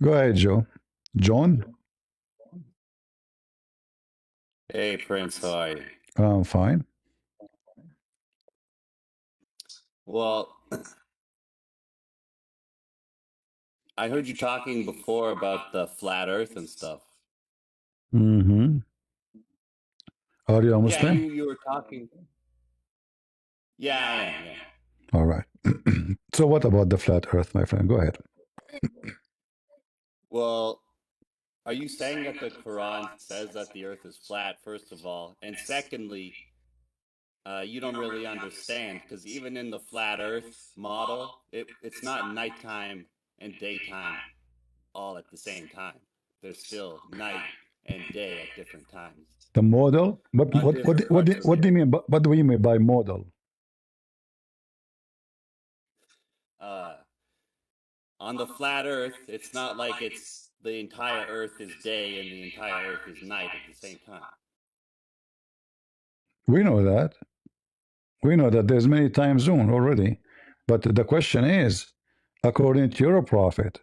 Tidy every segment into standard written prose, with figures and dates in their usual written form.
Go ahead, Joe. John? Hey, Prince, how are you? I'm fine. Well, I heard you talking before about the flat Earth and stuff. Mm-hmm. Are you a Yeah, Muslim? you were talking. Yeah, I am. Yeah. All right. So what about the flat earth, my friend? Go ahead. Well, are you saying that the Quran says that the Earth is flat, first of all, and secondly, you don't really understand because even in the flat Earth model, it's not nighttime and daytime all at the same time. There's still night and day at different times The model? What on what what different what parts do, of what the do you Earth. mean what do you mean by model? Uh, on the flat Earth, it's not like it's the entire Earth is day and the entire Earth is night at the same time. We know that. We know that there's many time zone already. But the question is, according to your prophet,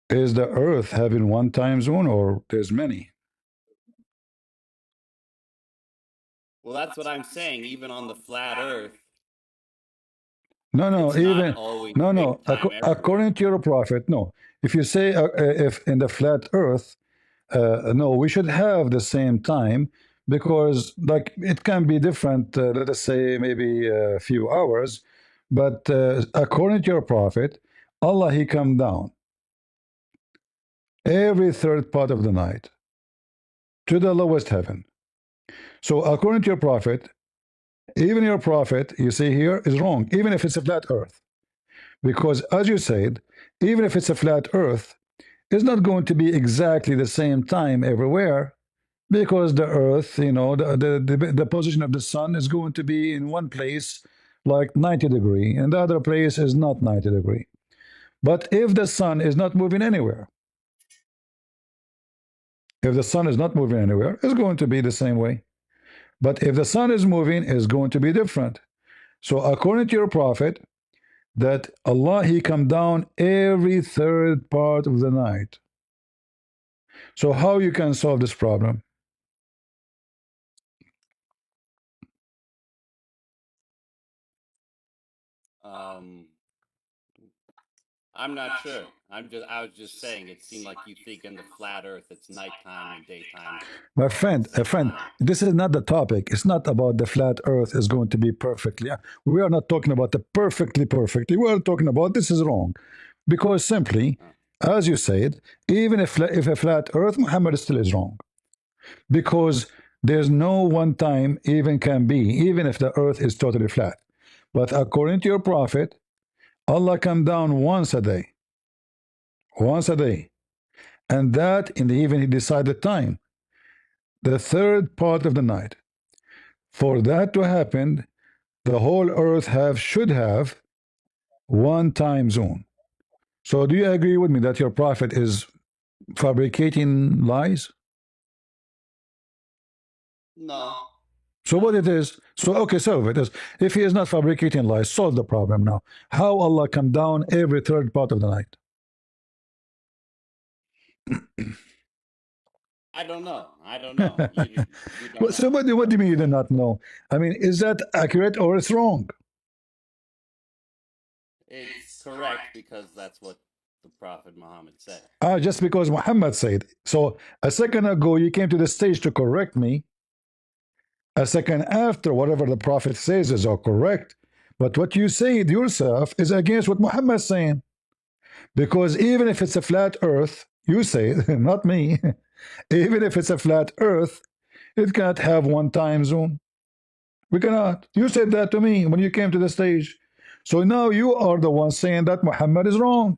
is the earth having one time zone or there's many? Well, that's what I'm saying. Even on the flat Earth, No, no, it's not even always no, no. daytime everywhere. According to your prophet, no. If you say if in the flat earth, no, we should have the same time because like it can be different. Let us say maybe a few hours, but according to your prophet, Allah He come down every third part of the night to the lowest heaven. So according to your prophet, even your prophet, you see here, is wrong, even if it's a flat earth. Because as you said, even if it's a flat earth, it's not going to be exactly the same time everywhere because the earth, the position of the sun is going to be in one place like 90 degree and the other place is not 90 degree. But if the sun is not moving anywhere, if the sun is not moving anywhere, it's going to be the same way. But if the sun is moving, it's going to be different. So according to your prophet, that Allah He come down every third part of the night. So how you can solve this problem? Um, I'm not sure. I was just saying. It seemed like you think in the flat Earth it's nighttime and daytime My all at friend, the a same friend, time. this is not the topic. It's not about the flat earth is going to be perfectly. We are not talking about the perfectly. We are talking about this is wrong. Because simply, Uh, as you said, even if a flat earth, Muhammad still is wrong. Because there's no one time even can be, even if the earth is totally flat. But according to your prophet, Allah come down once a day. Once a day. And that in the even he decided time. The third part of the night. For that to happen, the whole earth have should have one time zone. So do you agree with me that your prophet is fabricating lies? no, So what it is? So okay, solve it. If he is not fabricating lies, solve the problem now. How Allah come down every third part of the night? I don't know. I don't know. You don't So know. what do you mean you do not know? I mean, is that accurate or it's wrong? It's correct because that's what the Prophet Muhammad said. Just because Muhammad said. So a second ago you came to the stage to correct me. A second after, whatever the Prophet says is all correct. But what you said yourself is against what Muhammad is saying. Because even if it's a flat earth, you say, not me, even if it's a flat earth, it cannot have one time zone. We cannot. You said that to me when you came to the stage. So now you are the one saying that Muhammad is wrong.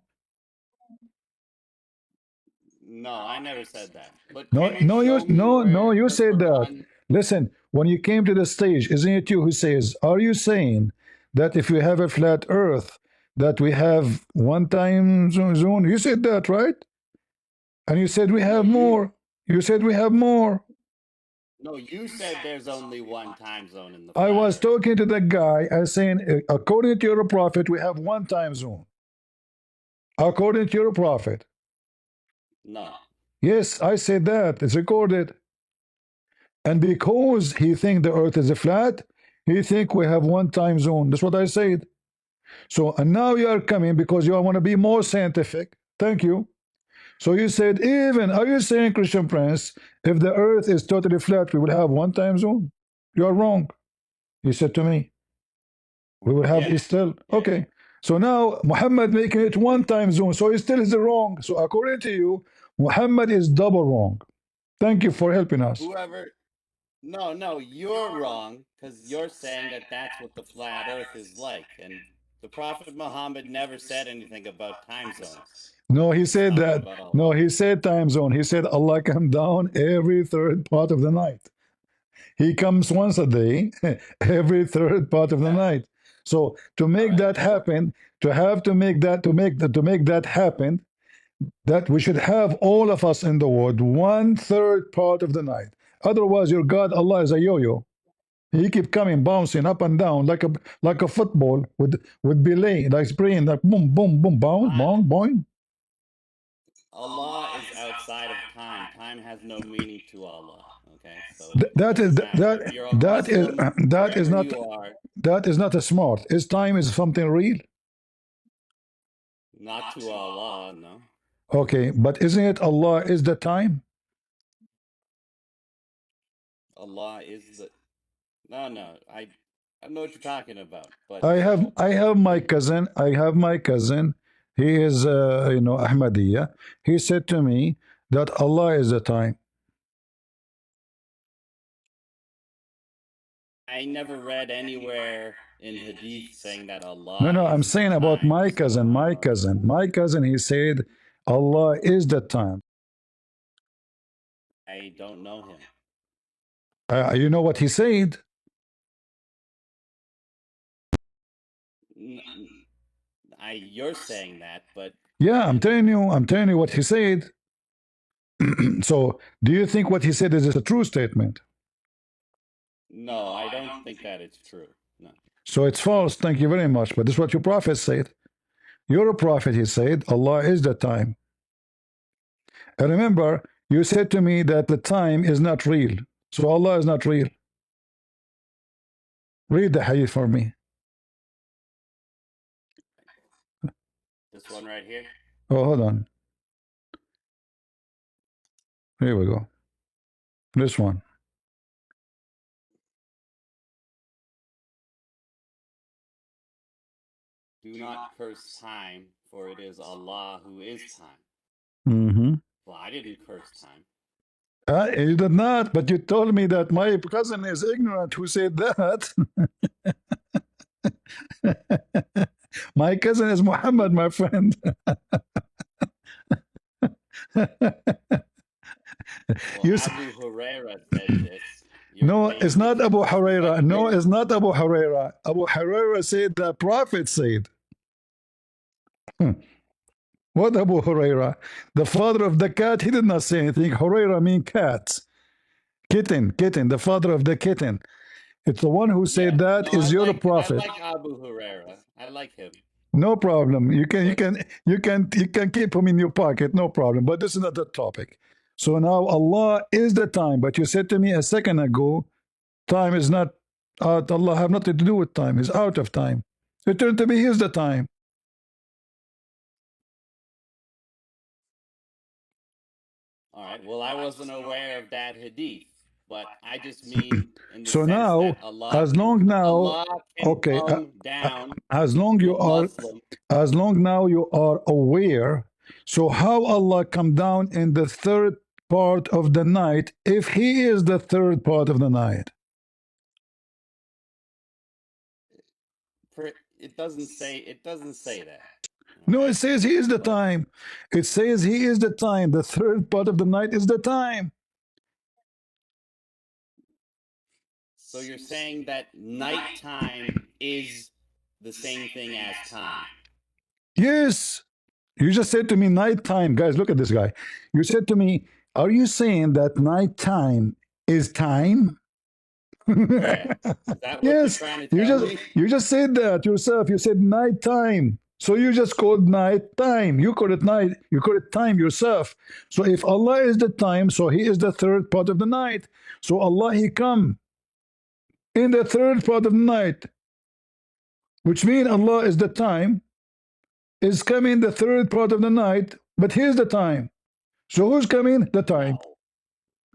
No, I never said that. But No, can you no, show me no, where you the said that. Quran? Listen, when you came to the stage, isn't it you who says, are you saying that if we have a flat earth, that we have one time zone? You said that, right? And you said we No, have more. You said we have more. you said there's only one time zone in the I flat was Earth. talking to the guy and saying, according to your prophet, we have one time zone. According to your prophet. No. Yes, I said that. It's recorded. And because he think the earth is flat, he think we have one time zone. That's what I said. So, and now you are coming because you want to be more scientific. Thank you. So you said, even, are you saying, Christian Prince, if the earth is totally flat, we will have one time zone? You are wrong. He said to me, we will have Yeah. still. Yeah. Okay. So now Muhammad making it one time zone. So he still is wrong. So according to you, Muhammad is double wrong. Thank you for helping us. Whoever. No, you're wrong because you're saying that that's what the flat Earth is like, and the Prophet Muhammad never said anything about time zones. No, he He's said talking that. about No, Allah. he said time zone. He said Allah come down every third part of the night. He comes once a day, every third part of the Yeah. night. So to All make right. that happen, to make that happen, that we should have all of us in the world one third part of the night. Otherwise, your God Allah is a yo-yo. He keep coming, bouncing up and down like a football with delay, like spraying, like boom, boom, boom, boom, I, boom, boom. Allah is outside of time. Time has no meaning to Allah. Okay, so it That is doesn't matter if you're a Muslim, that is wherever not you are. that is not a smart. Is time is something real? Not to Allah, no. Okay, but isn't it Allah is the time? Allah is the. No. I know what you're talking about, but I have my you. cousin. I have my cousin. He is Ahmadiyya. He said to me that Allah is the time. I never read anywhere in hadith saying that No, Allah no, I'm is the saying about time. my So cousin. My cousin. My cousin. He said Allah is the time. I don't know him. You know what he said? You're saying that, but Yeah, I'm and telling you. I'm telling you what he said. So, do you think what he said is a true statement? no, I don't think that it's true. No. So it's false. Thank you very much. But this is what your prophet said. You're a prophet, he said. Allah is the time. And remember, you said to me that the time is not real. So Allah is not real. Read the hadith for me. This one right here. Oh, hold on. Here we go. This one. Do not curse time, for it is Allah who is time. Mm-hmm. Well, I didn't curse time. You did not, but you told me that my cousin is ignorant who said that. My cousin is Muhammad, my friend. Well, Abu Huraira said this. You're No, it's claiming not Abu Huraira. No, where it's not Abu Huraira. Abu Huraira said the Prophet said. What Abu Huraira? The father of the cat, he did not say anything. Huraira means cat. Kitten, the father of the kitten. It's the one who Yeah, said that no, is your I prophet. like Abu Huraira. I like him. No problem. But You can keep him in your pocket. No problem. But this is not the topic. So now Allah is the time. But you said to me a second ago, time is not. Allah have nothing to do with time. He's out of time. It turned to be He's the time. all right, well, I wasn't aware of that hadith, but I just mean in the So sense now, that Allah can okay, come down as long to you a are, Muslim. as long now you are aware. So how Allah come down in the third part of the night if He is the third part of the night? It doesn't say that. All No, it right, says He is the but time. It says He is the time. The third part of the night is the time. so you're saying that nighttime is the same thing as time. Yes. You just said to me nighttime. Guys, look at this guy. You said to me, are you saying that nighttime is time? Yeah, is that what you're Yes, trying to tell me? you just said that yourself. You said nighttime. So you just called night time. You call it night. You call it time yourself. So if Allah is the time, so He is the third part of the night. So Allah He come in the third part of the night, which means Allah is the time, is coming the third part of the night, but He's the time. So who's coming? The time. No.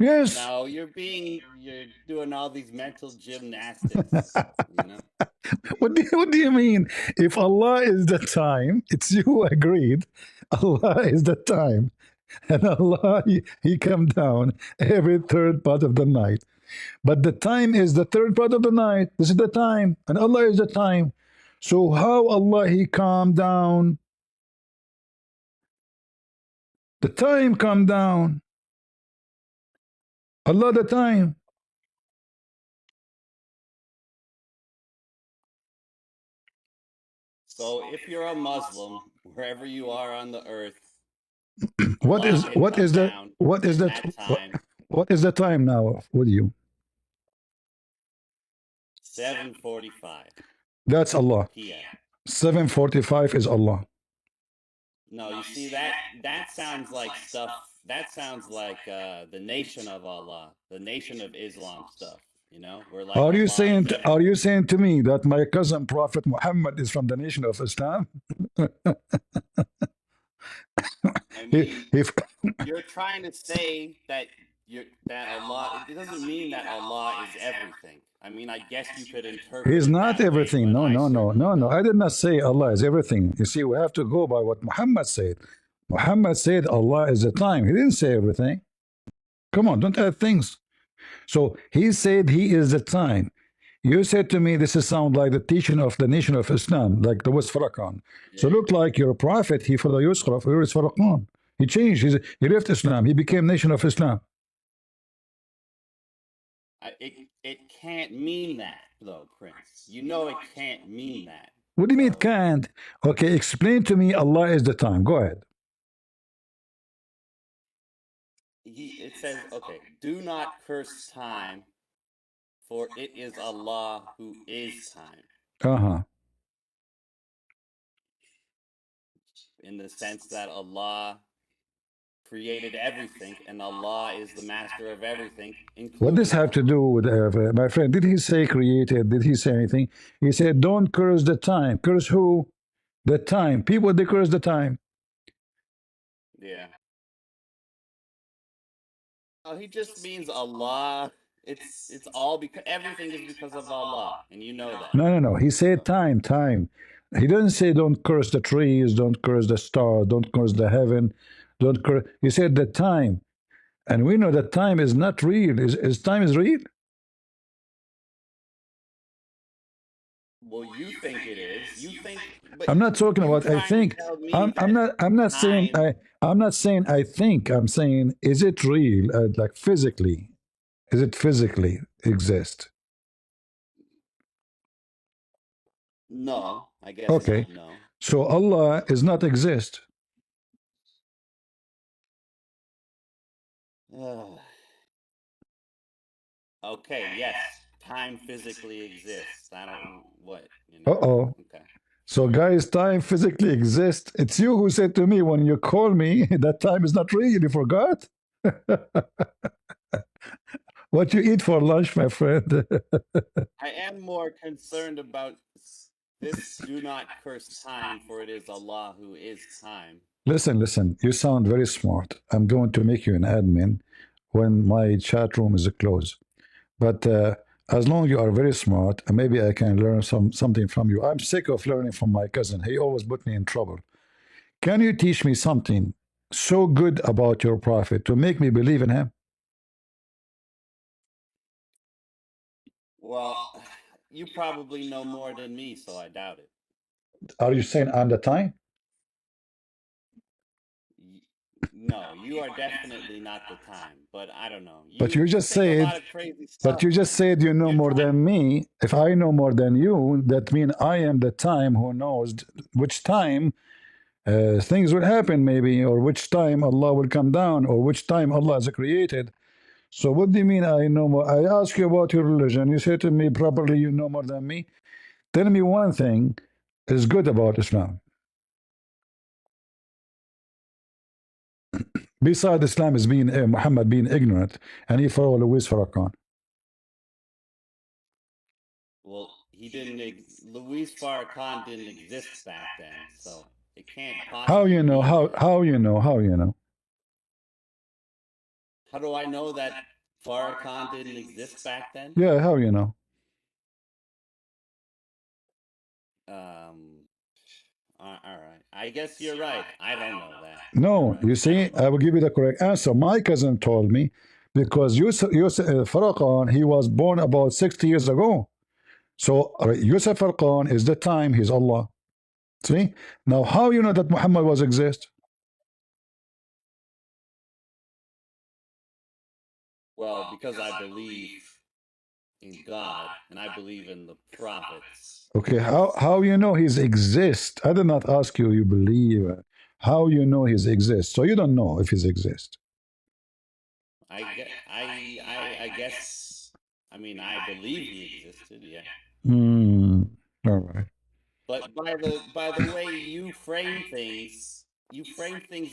Yes. No, you're doing all these mental gymnastics, you know? What do you mean? If Allah is the time, it's you agreed. Allah is the time. And Allah, he come down every third part of the night. But the time is the third part of the night. This is the time. And Allah is the time. So how Allah, He calm down? The time come down. Allah the time. So if you're a Muslim, wherever you are on the earth, What Allah is can what come is that down what is in that that time, what is the time now with you? 7:45 That's Allah. p.m. 7:45 is Allah. No, you see that sounds like stuff. That sounds like the nation of Allah, the nation of Islam stuff. You know, where like Are you Allah saying is are you everything. saying to me that my cousin Prophet Muhammad is from the nation of Islam? I mean, If you're trying to say that Allah. It doesn't mean that Allah is everything. I mean, I guess you could interpret He's it not that way, everything. but No, I no, no, certainly no, no. don't. I did not say Allah is everything. You see, we have to go by what Muhammad said. Muhammad said Allah is the time. He didn't say everything. Come on, don't add things. So he said he is the time. You said to me, this is sound like the teaching of the nation of Islam, like the West Farrakhan. So Yeah. look like your prophet, he for the Yusraf, or is Farrakhan. He changed, he left Islam, he became nation of Islam. It can't mean that though, Prince. You know it can't mean that. What do you mean it can't? Okay, explain to me Allah is the time. Go ahead. It says, okay, do not curse time, for it is Allah who is time. Uh-huh. In the sense that Allah created everything, and Allah is the master of everything, What does including have to time. do with my friend? Did he say created? Did he say anything? He said, don't curse the time. Curse who? The time. People, they curse the time. Yeah. He just means Allah. It's all because everything is because of Allah, and you know that. No, no, no. He said So, time, time. He doesn't say don't curse the trees, don't curse the stars, don't curse the heaven, don't curse. He said the time. And we know that time is not real. Is time is real? well, you think it is. You think, but I'm not talking you about I trying to think. tell me I'm not saying time. I'm not saying I think. I'm saying is it real? Like physically. Is it physically exist? No, I guess Okay. not. No. So Allah is not exist. Okay, yes, time physically exists. I don't what, you know. Uh-oh. Okay. So, guys, time physically exists. It's you who said to me when you call me that time is not real. You forgot what you eat for lunch, my friend. I am more concerned about this do not curse time, for it is Allah who is time. Listen, listen. You sound very smart. I'm going to make you an admin when my chat room is closed. But as long as you are very smart, maybe I can learn something from you. I'm sick of learning from my cousin. He always put me in trouble. Can you teach me something so good about your prophet to make me believe in him? Well, you probably know more than me, so I doubt it. Are you saying I'm the time? No, you are definitely not the time, but I don't know. But You you you just think a said, lot of crazy but stuff, you just man. said you know You're more trying. than me. If I know more than you, that means I am the time who knows which time things will happen, maybe, or which time Allah will come down, or which time Allah is created. So what do you mean I know more? I ask you about your religion. You say to me properly you know more than me. Tell me one thing is good about Islam. Beside Islam is being Muhammad being ignorant, and he followed Louis Farrakhan. Well, he didn't. Louis Farrakhan didn't exist back then, so it can't How possibly you know? be How that. how you know? How you know? How do I know that Farrakhan didn't exist back then? Yeah, how you know? Um. All right. I guess you're right. I don't know that. You're No, right. you I see, don't I know. will give you the correct answer. My cousin told me because Yusuf Farrakhan, he was born about 60 years ago. So Yusuf Farrakhan is the time he's Allah. See? Now, how you know that Muhammad was exist? Well, because I believe in God and I believe in the prophets. Okay, how you know he's exist? I did not ask you. You believe? How you know he's exist? So you don't know if he's exist. I guess. I mean, I believe he existed. Yeah. Hmm. All right. But by the way you frame things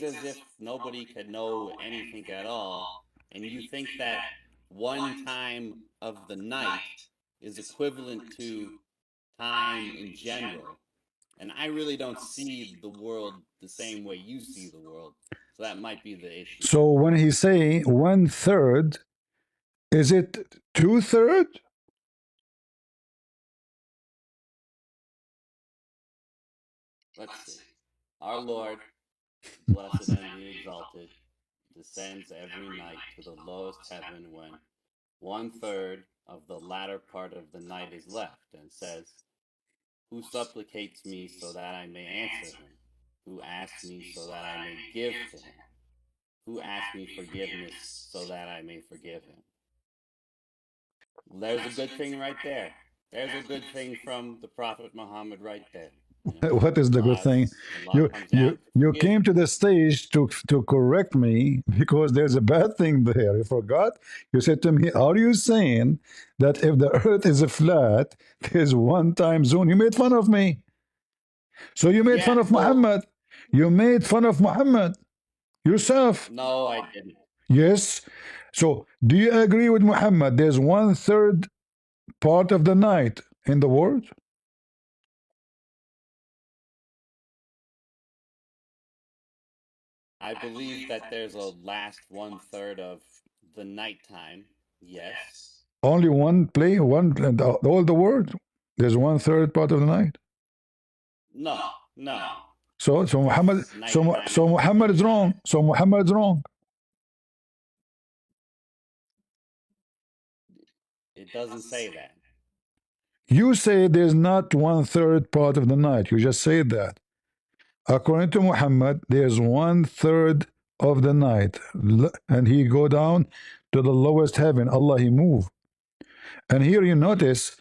as if nobody could know anything at all, and you think that one time of the night is equivalent to time in general. And I really don't see the world the same way you see the world. So that might be the issue. So when he say 1/3, is it 2/3? Let's see. Our Lord, blessed and the exalted, descends every night to the lowest heaven when 1/3 of the latter part of the night is left, and says, "Who supplicates me so that I may answer him? Who asks me so that I may give to him? Who asks me forgiveness so that I may forgive him?" There's a good thing right there. There's a good thing from the Prophet Muhammad right there. You know, What is the good thing? Allah You comes you down to you forgive came you. to the stage to correct me because there's a bad thing there. You forgot. You said to me, "Are you saying that if the Earth is a flat, there's one time zone?" You made fun of me. So you made Yeah, fun of well, Muhammad. You made fun of Muhammad yourself. no, I didn't. Yes. So do you agree with Muhammad? There's 1/3 part of the night in the world. I believe that there's a last 1/3 of the nighttime. Yes. Only one play, one all the world. There's 1/3 part of the night. No, no. So Muhammad There's nighttime so and there's Muhammad is daytime. wrong. So Muhammad is wrong. It doesn't say that. You say there's not 1/3 part of the night. You just said that. According to Muhammad, there's 1/3 of the night, and he go down to the lowest heaven. Allah, he move. And here you Mm-hmm. notice,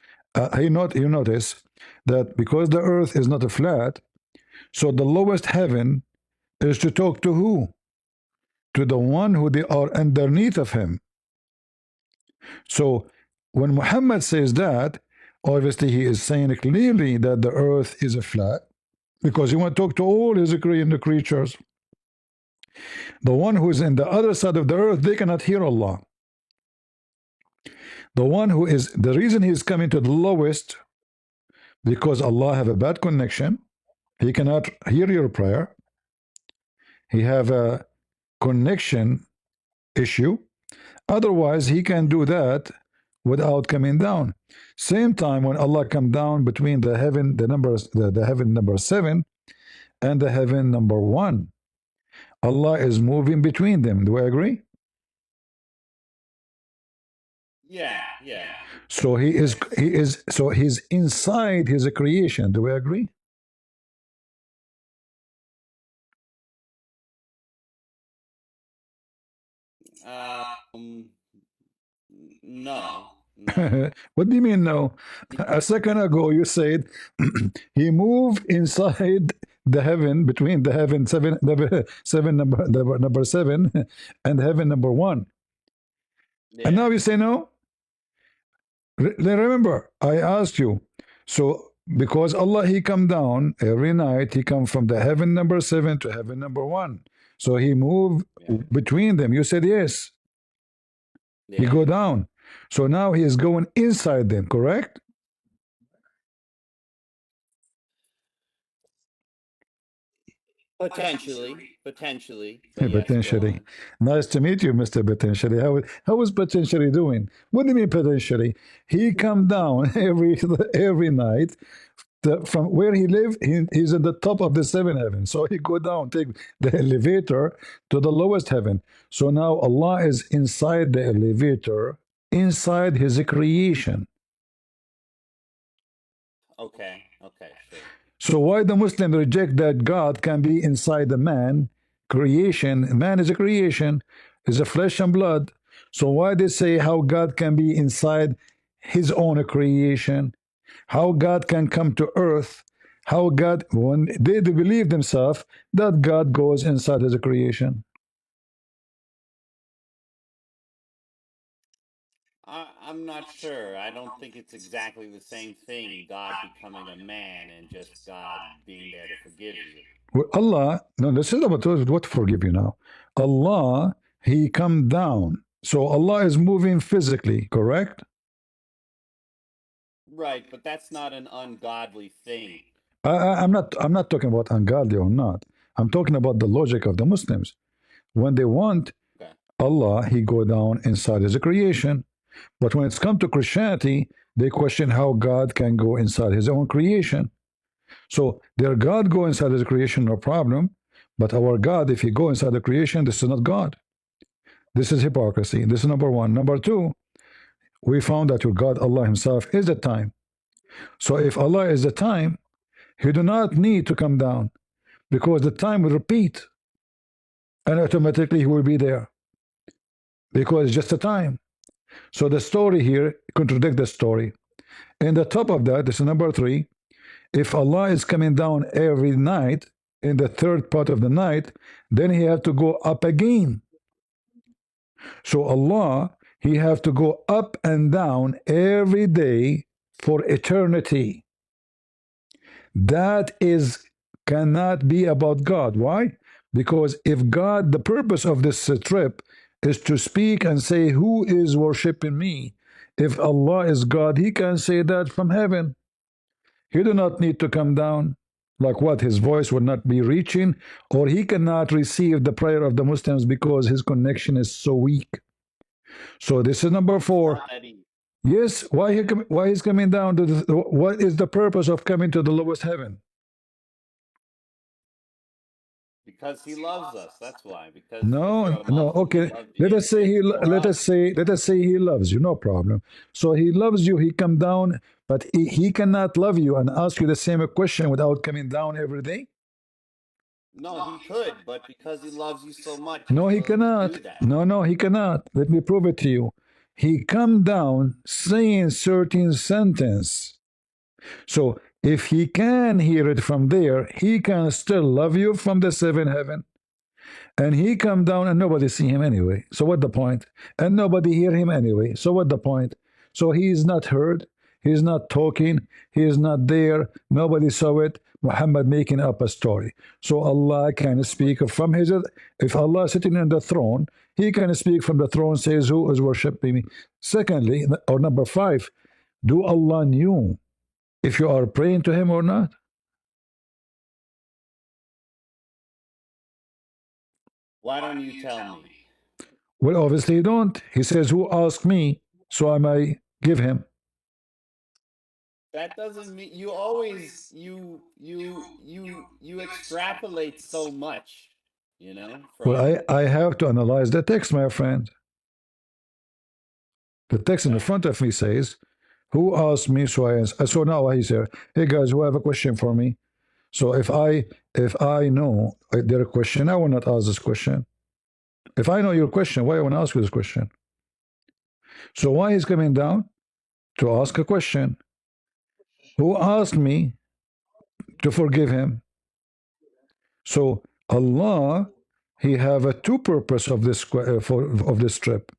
you notice that because the earth is not a flat, so the lowest heaven is to talk to who? To the one who they are underneath of him. So when Muhammad says that, obviously he is saying clearly that the earth is a flat because he want to talk to all his creatures. The one who is in the other side of the earth, they cannot hear Allah. The one who is the reason he is coming to the lowest because Allah have a bad connection. He cannot hear your prayer. He have a connection issue. Otherwise, he can do that without coming down. Same time when Allah come down between the heaven, the heaven number 7 and the heaven number 1. Allah is moving between them. Do I agree? Yeah, yeah. So he's inside his creation. Do we agree? Um, no, no. What do you mean no? A second ago you said he moved inside the heaven between the heaven seven number 7 and heaven number 1. And Yeah. now you say no? Remember, I asked you. So because Allah he come down every night, he come from the heaven number 7 to heaven number 1. So he moved Yeah. between them. You said yes. He Yeah. go down. So now he is going inside them, correct? Potentially, but yes, go Potentially. on. Nice to meet you, Mr. Potentially. How is potentially doing? What do you mean potentially? He come down every night from where he live. He's at the top of the seven heavens. So he go down, take the elevator to the lowest heaven. So now Allah is inside the elevator, inside his creation. Okay, sure. So why the Muslim reject that God can be inside the man creation? Man is a creation, is a flesh and blood. So why they say how God can be inside his own creation? How God can come to earth? How God, when they believe themselves that God goes inside his creation. I'm not sure. I don't think it's exactly the same thing, God becoming a man and just God being there to forgive you. Well, Allah, no, this is about what to forgive you now. Allah, he come down. So Allah is moving physically, correct? Right, but that's not an ungodly thing. I'm not talking about ungodly or not. I'm talking about the logic of the Muslims. When they want Okay. Allah, he go down inside his creation. But when it's come to Christianity, they question how God can go inside his own creation. So their God go inside his creation, no problem. But our God, if he go inside the creation, this is not God. This is hypocrisy. This is number one. Number two, we found that your God, Allah himself, is the time. So if Allah is the time, he do not need to come down because the time will repeat and automatically he will be there because it's just a time. So the story here contradict the story. In the top of that, this is number three. If Allah is coming down every night in the third part of the night, then he have to go up again. So Allah, he have to go up and down every day for eternity. That is cannot be about God. Why? Because if God, the purpose of this trip is to speak and say, who is worshiping me? If Allah is God, he can say that from heaven. He do not need to come down. Like what? His voice would not be reaching, or he cannot receive the prayer of the Muslims because his connection is so weak. So this is number It's four. not that he Yes, why he's coming down to the, what is the purpose of coming to the lowest heaven? because he loves us. That's why. Because if No, you're a no. Muslim, Okay, let us say it's he for let us. us say let us say he loves you. No problem. So he loves you. He come down, but he cannot love you and ask you the same question without coming down every day. No, he could, but because he loves you so much, No, he's he willing to cannot. do that. No, no, he cannot. Let me prove it to you. He come down saying certain sentence. So if he can hear it from there, he can still love you from the seven heaven. And he come down and nobody see him anyway. So what the point? And nobody hear him anyway. So what the point? So he is not heard. He is not talking. He is not there. Nobody saw it. Muhammad making up a story. So Allah can But speak from his. If Allah is sitting on the throne, he can speak from the throne. Says who is worshiping me. Secondly, or number five, do Allah knew if you are praying to him or not? why don't you tell me? Well, obviously you don't. He says, who asked me? So I may give him. That doesn't mean you always you extrapolate so much, Well, from I have to analyze the text, my friend. The text in the okay. front of me says, who asked me? So I answer. So now he's here. Hey guys, who have a question for me? So if I know their question, I will not ask this question. If I know your question, why I want to ask you this question? So why he's coming down to ask a question? Who asked me to forgive him? So Allah, he have a two purpose of this of this trip.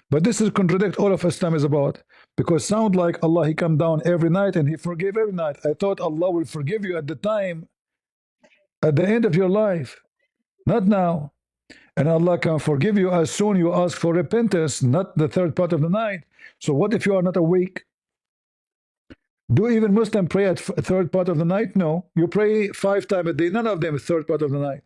But this is contradict all of Islam is about. Because sound like Allah, he come down every night and he forgive every night. I thought Allah will forgive you at the time, at the end of your life. Not now. And Allah can forgive you as soon you ask for repentance, not the third part of the night. So what if you are not awake? Do even Muslims pray at third part of the night? No. You pray 5 times a day. None of them is third part of the night.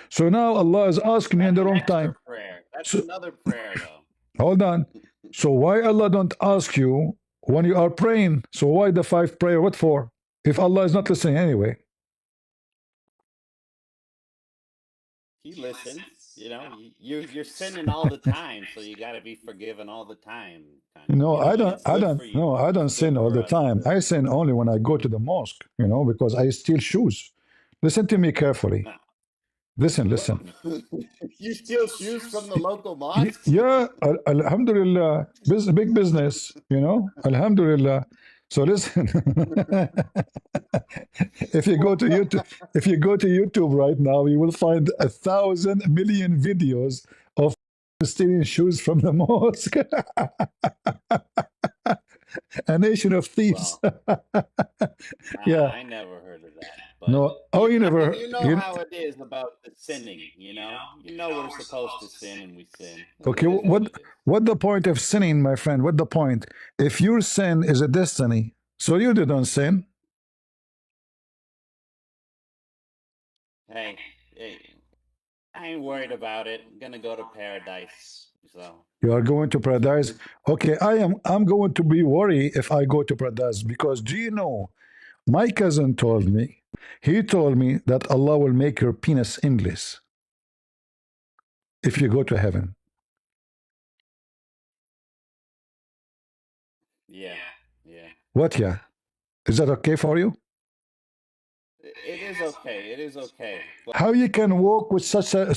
So now Allah is asking you in That's the an wrong extra time. prayer. That's So another prayer, though. hold on. So why Allah don't ask you when you are praying? So why the 5 prayer? What for? If Allah is not listening anyway. He listens. You know, you're sinning all the time, so you got to be forgiven all the time, kind of. No, You know, I and don't. it's I good don't. for you. No, I don't It's good sin all for the us time. I sin only when I go to the mosque. Because I steal shoes. Listen to me carefully. to. Listen, What? listen. You steal shoes from the local mosques? Yeah, Alhamdulillah, big business. Alhamdulillah. So listen. if you go to YouTube, if you go to YouTube right now, you will find 1,000 million videos of stealing shoes from the mosque. A nation of thieves. Well, Yeah. I never heard of that. But No. Oh, you I mean, never. you know how it is about the sinning. You know we're supposed to sin, and we sin, and Okay. it is what it is. What the point of sinning, my friend? What the point? If your sin is a destiny, so you didn't sin. Hey, I ain't worried about it. I'm gonna go to paradise. So You are going to paradise. Okay, I'm going to be worried if I go to paradise because do you know? My cousin told me. He told me that Allah will make your penis endless if you go to heaven. yeah. What? Yeah. Is that okay for you? It is okay. It is okay. But How you can walk with such a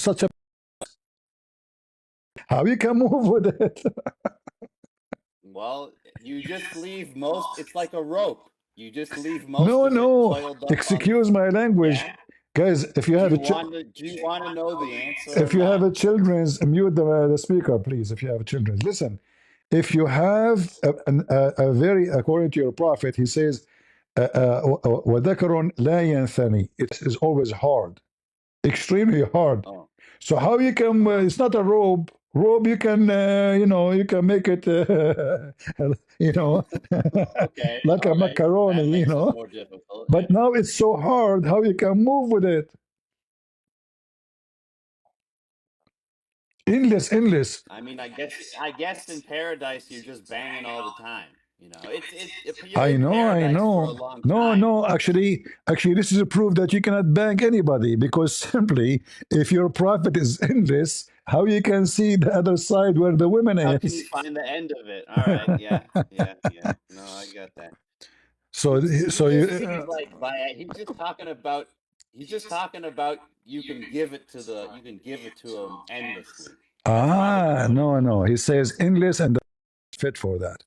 how you can move with it? well, you just leave most. It's like a rope. You just leave most No, of it no. coiled up on. Excuse my language, Yeah. guys. If you have Do you want to know the answer or if you have not? a children's, mute the speaker, please. If you have children, listen. If you have a very according to your prophet, he says, وَذَكَرٌ لَا يَنْثَنِي. It is always hard, extremely hard. Oh. So how you can? It's not a robe. Robe you can, you can make it, you know, Okay. like a All right. That macaroni, makes it more difficult. But now it's so hard. How you can move with it? Endless, endless. I mean, I guess in paradise you're just banging all the time. You're I in know, I paradise for a know. long No, time. no, actually, this is a proof that you cannot bank anybody because simply, if your prophet is endless, how you can see the other side where the women How can you is? find the end of it? All right. Yeah. No, I got that. So, He so just you, seems like he's just talking about you can give it to him endlessly. That's probably what he no, means. no. He says endless and fit for that.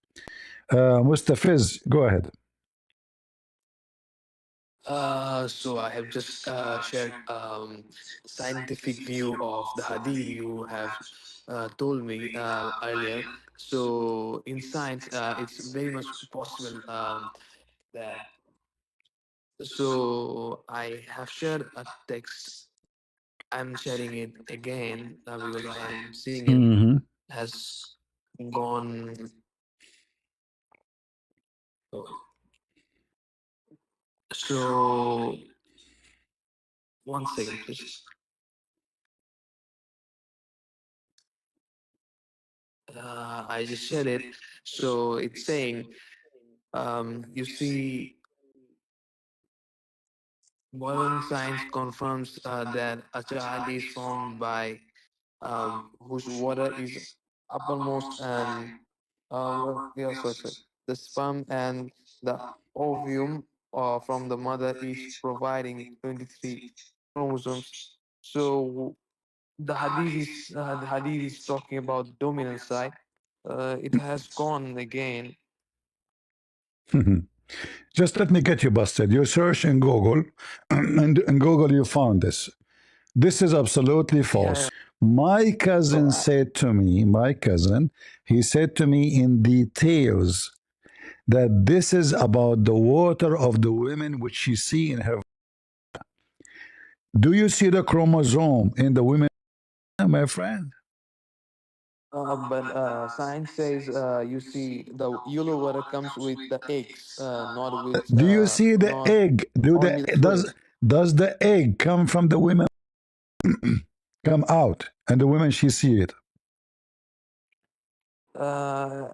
Mustafiz, go ahead. So I have just shared scientific view of the hadith you have told me earlier. So in science, it's very much possible that. So I have shared a text. I'm sharing it again because I am seeing it Mm-hmm. has gone. So 1 second, please. I just shared it. So it's saying, you see, modern science confirms that a child is formed by whose water is uppermost and sorry. The sperm and the ovum from the mother is providing 23 chromosomes. So the hadith is talking about the dominant side. It has gone again. Just let me get you busted. You search in Google, and in Google you found this. This is absolutely Yeah. false. My So cousin said to me, he said to me in details that this is about the water of the women which she see in her. Do you see the chromosome in the women, my friend? But science says you see the yellow water comes with the eggs, not with Do you see the not egg? Do the only the sperm. does the egg come from the women, come out, and the women she see it? Uh,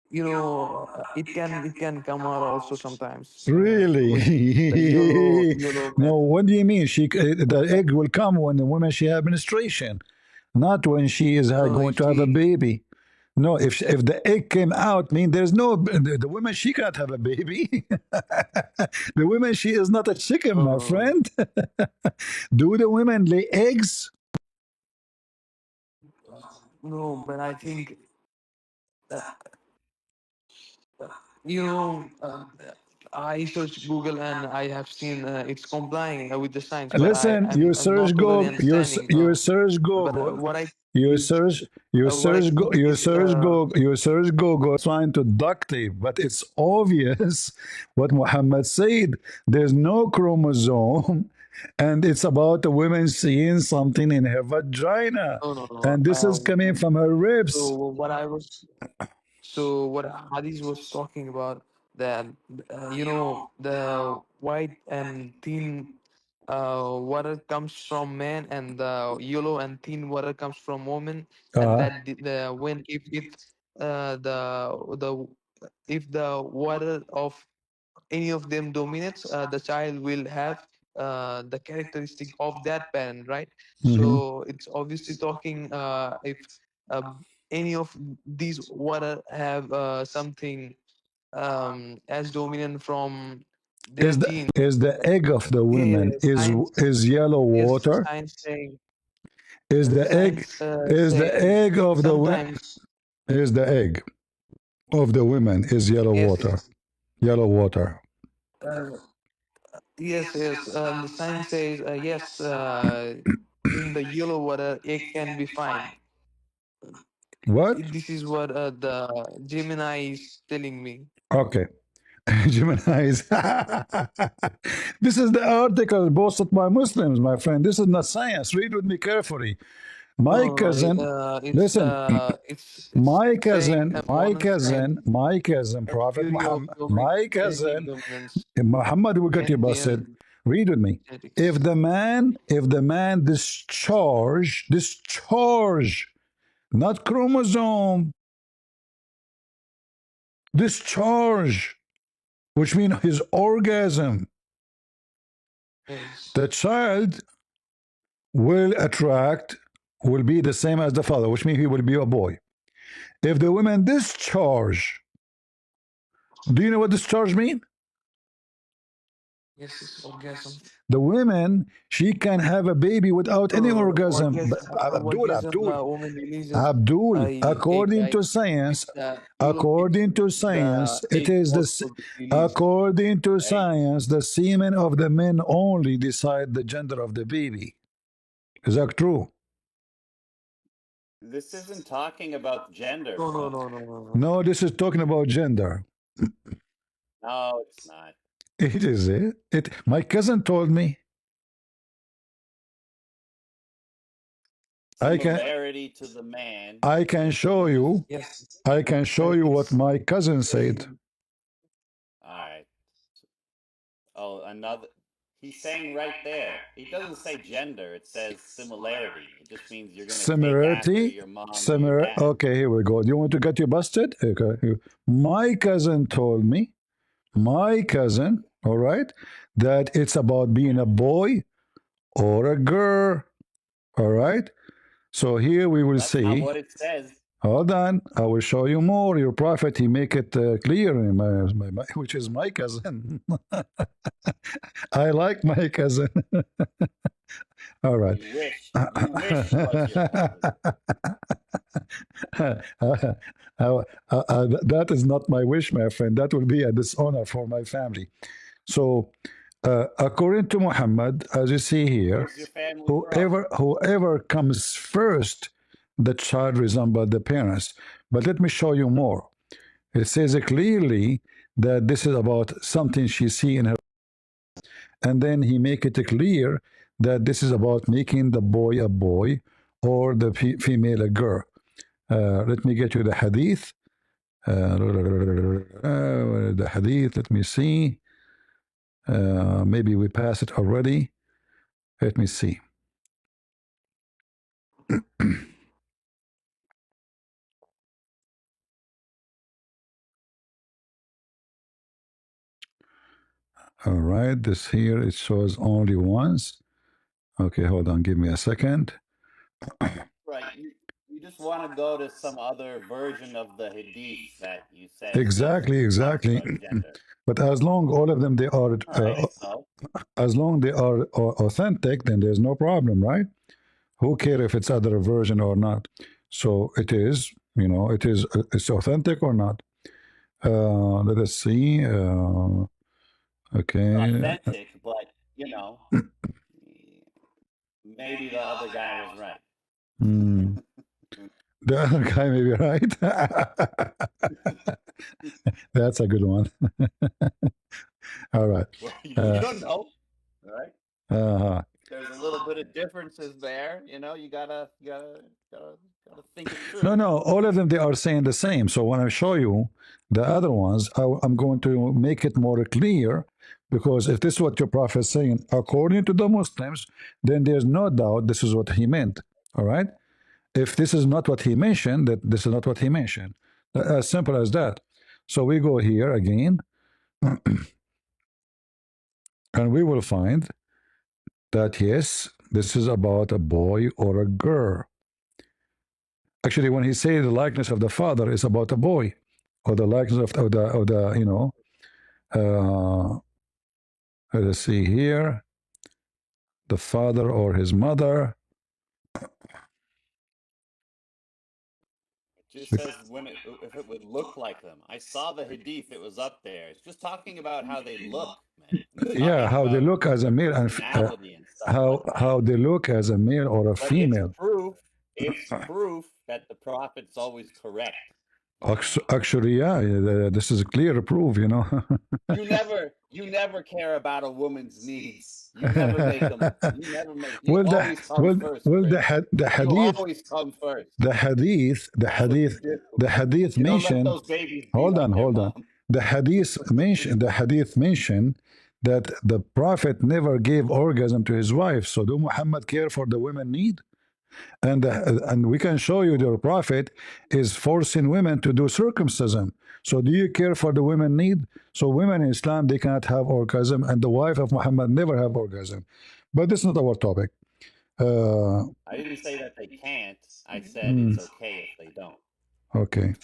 it can come out also sometimes with the yellow Really? yellow No. man. What do you mean? The egg will come when the woman she have menstruation, not when she is No, going if to have a she baby. No, if the egg came out, mean there's no the woman she can't have a baby. The woman she is not a chicken, my uh, friend. Do the women lay eggs? no, but I think uh, I search Google and I have seen it's complying with the science, but Listen, I'm not totally understanding. You search But Google, what I you is search, you is search Google, you search Google, trying to duct tape, but it's obvious what Muhammad said. There's no chromosome, and it's about the woman seeing something in her vagina, no, no, no. and this is coming from her ribs. So what Hadith was talking about, that the white and thin water comes from man, and the yellow and thin water comes from woman, and Uh, that the when if the if the water of any of them dominates, the child will have the characteristic of that parent, right? mhm. So it's obviously talking if uh, any of these water have something as dominant from their gene. Is the egg of the Yeah, yeah, women yeah. Science, is yellow yes, water? science saying, Is the egg science is the saying egg of the sometimes, is the egg of the women is yellow yes, water? yes, Yellow water. uh, yes, yes. The science says yes. In the yellow water, it can be fine. What? This is what the Gemini is telling me. Okay. Gemini's. This is the article posted by Muslims, my friend. This is not science. Read with me carefully. My No, cousin, listen, it's saying a monocyte, my cousin, a Prophet theory of Muhammad, my genetic cousin, dominance, Muhammad will get you busted. Gandhian Read with me. genetics. If the man discharge, not chromosome, discharge, which means his orgasm, Yes, the child will attract, will be the same as the father, which means he will be a boy. If the women discharge, do you know what discharge means? yes, it's orgasm. The women, she can have a baby without any orgasm. But Orgasm, woman releases According to with science, the elongate the it egg is this. also be released, According to right? science, the semen of the men only decide the gender of the baby. Is that true? This isn't talking about gender, No, no, bro. no, no, no, no. No, this is talking about gender. No, it's not. It is it. My cousin told me. I can Similarity to the man. I can show you. Yes, I can show you what it's my cousin said. saying All right. Oh, another. He's saying right there. He doesn't say gender. It says similarity. It just means you're going to take after Similarity. your mom or your Similar. dad. Okay, here we go. Do you want to get you busted? Okay. My cousin told me. My cousin. All right. That it's about being a boy or a girl. All right. So here we will That's not see. what it says. Hold on, I will show you more. Your prophet, he make it clear, which is my cousin. I like my cousin. All right. You wish. You wish he was your cousin. That is not my wish, my friend. That will be a dishonor for my family. So, according to Muhammad, as you see here, Where's your family from? whoever comes first, the child resembles the parents. But let me show you more. It says clearly that this is about something she see in her, and then he make it clear that this is about making the boy a boy or the female a girl. Let me get you the hadith. The hadith, let me see. Maybe we passed it already. Let me see. All right, this here, it shows only once. Okay, hold on, give me a second. Right. You just want to go to some other version of the hadith that you said Exactly. talks about gender. But as long all of them they are, All right. So as long they are authentic, then there's no problem, right? Who care if it's other version or not? So it is, it's authentic or not. Let us see. Okay. authentic, but maybe the other guy was right. The other guy may be right. That's a good one. All right. Well, you don't know, right? Uh-huh. There's a little bit of differences there. You gotta think it through. No. All of them they are saying the same. So when I show you the other ones, I'm going to make it more clear, because if this is what your prophet is saying, according to the Muslims, then there's no doubt this is what he meant. All right. If this is not what he mentioned, that this is not what he mentioned. As simple as that. So we go here again, and we will find that yes, this is about a boy or a girl. Actually, when he says the likeness of the father is about a boy, or the likeness of the let's see here, the father or his mother. It just says if it would look like them. I saw the hadith; it was up there. It's just talking about how they look, man. Yeah, how they look as a male and how they look as a male or a female. It's proof that the prophet's always correct. Actually, yeah, this is a clear proof. You never care about a woman's needs. You never make them. You never make. You always come first. The hadith. You always come first. The hadith mentioned. Hold on. The hadith mentioned that the prophet never gave orgasm to his wife. So do Muhammad care for the women need? And we can show you the prophet is forcing women to do circumcision. So do you care for the women need? So women in Islam, they cannot have orgasm, and the wife of Muhammad never have orgasm. But this is not our topic. I didn't say that they can't. I said it's okay if they don't. Okay.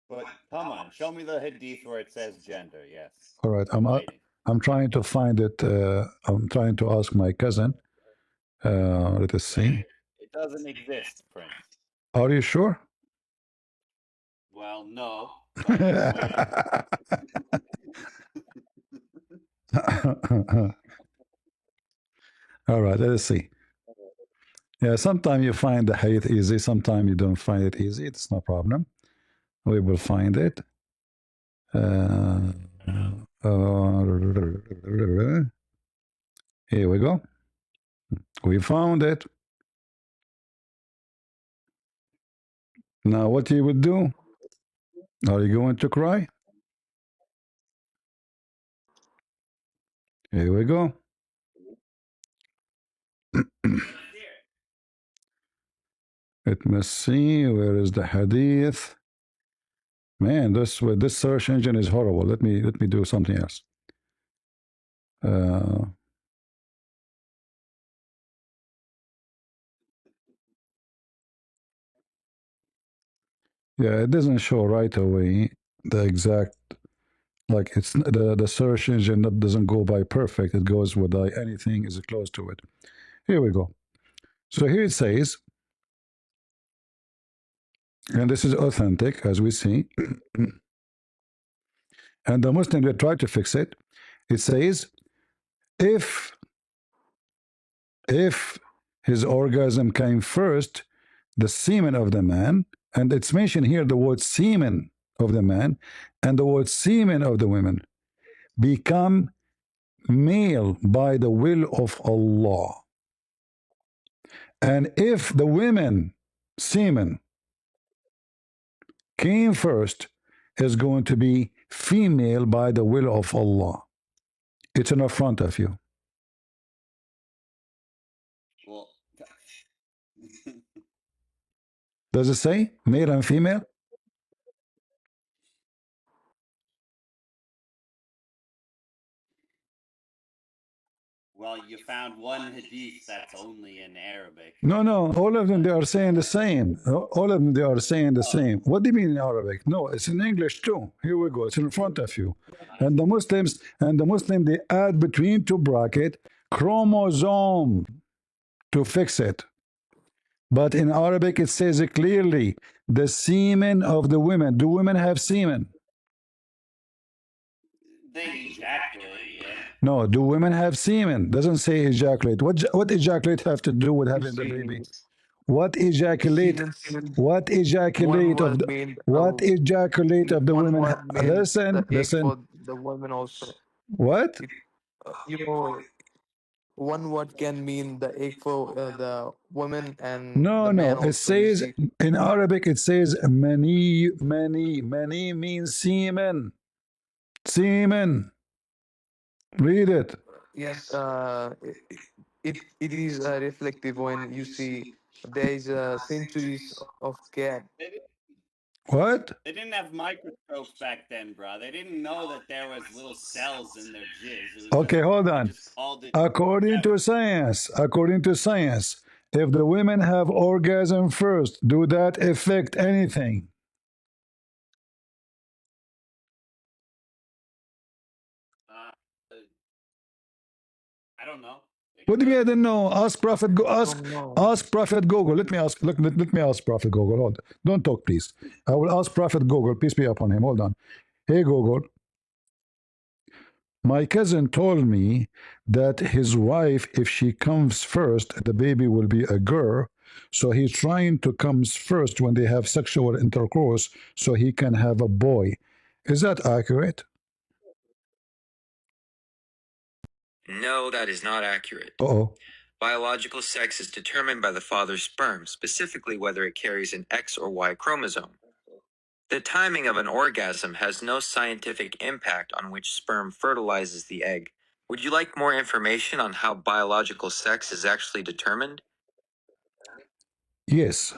But come on, show me the hadith where it says gender. Yes. All right. I'm trying to find it. I'm trying to ask my cousin. Let us see. It doesn't exist, Prince. Are you sure? Well, no. All right, let us see. Yeah, sometimes you find the hadith easy, sometimes you don't find it easy. It's no problem. We will find it. Here we go. We found it. Now, what you would do? Are you going to cry? Here we go. Let me see. Where is the hadith? Man, this search engine is horrible. Let me do something else. Yeah, it doesn't show right away the exact, like it's the search engine that doesn't go by perfect. It goes with anything is close to it. Here we go. So here it says, and this is authentic as we see. And the Muslim they try to fix it. It says, if his orgasm came first, the semen of the man, and it's mentioned here the word semen of the man and the word semen of the women. become male by the will of Allah. And if the women semen came first, is going to be female by the will of Allah. It's in front of you. Well, Does it say male and female? well, you found one hadith that's only in Arabic. No, no. All of them, they are saying the same. All of them, they are saying the same. What do you mean in Arabic? No, it's in English too. Here we go. It's in front of you. And the Muslims, they add between two bracket chromosome to fix it. But in Arabic, it says it clearly, the semen of the women. Do women have semen? They ejaculate, yeah. No, do women have semen? Doesn't say ejaculate. What ejaculate have to do with having the baby? What ejaculate? Semen. What ejaculate One of the? word mean What ejaculate of the one women? word mean Listen, the egg listen. for the woman also. What? It, you know, one word can mean the egg for the woman and No, the no. man It also. You says see, in Arabic. It says many, many, many means semen. Semen. Read it. yes, it is reflective when you see there is centuries of gap. They didn't, What? they didn't have microscopes back then, bro. They didn't know that there was little cells in their jizz. It was Okay, hold they on. just called it. According to science, if the women have orgasm first, do that affect anything? I don't know. What do you mean I don't know? Ask Prophet. Don't know. Ask Prophet Google. Let me ask. Let me ask Prophet Google. Hold. Don't talk, please. I will ask Prophet Google. Peace be upon him. Hold on. Hey Google. My cousin told me that his wife, if she comes first, the baby will be a girl. So he's trying to come first when they have sexual intercourse so he can have a boy. Is that accurate? No, that is not accurate. Uh-oh. Biological sex is determined by the father's sperm, specifically whether it carries an X or Y chromosome. The timing of an orgasm has no scientific impact on which sperm fertilizes the egg. Would you like more information on how biological sex is actually determined? Yes.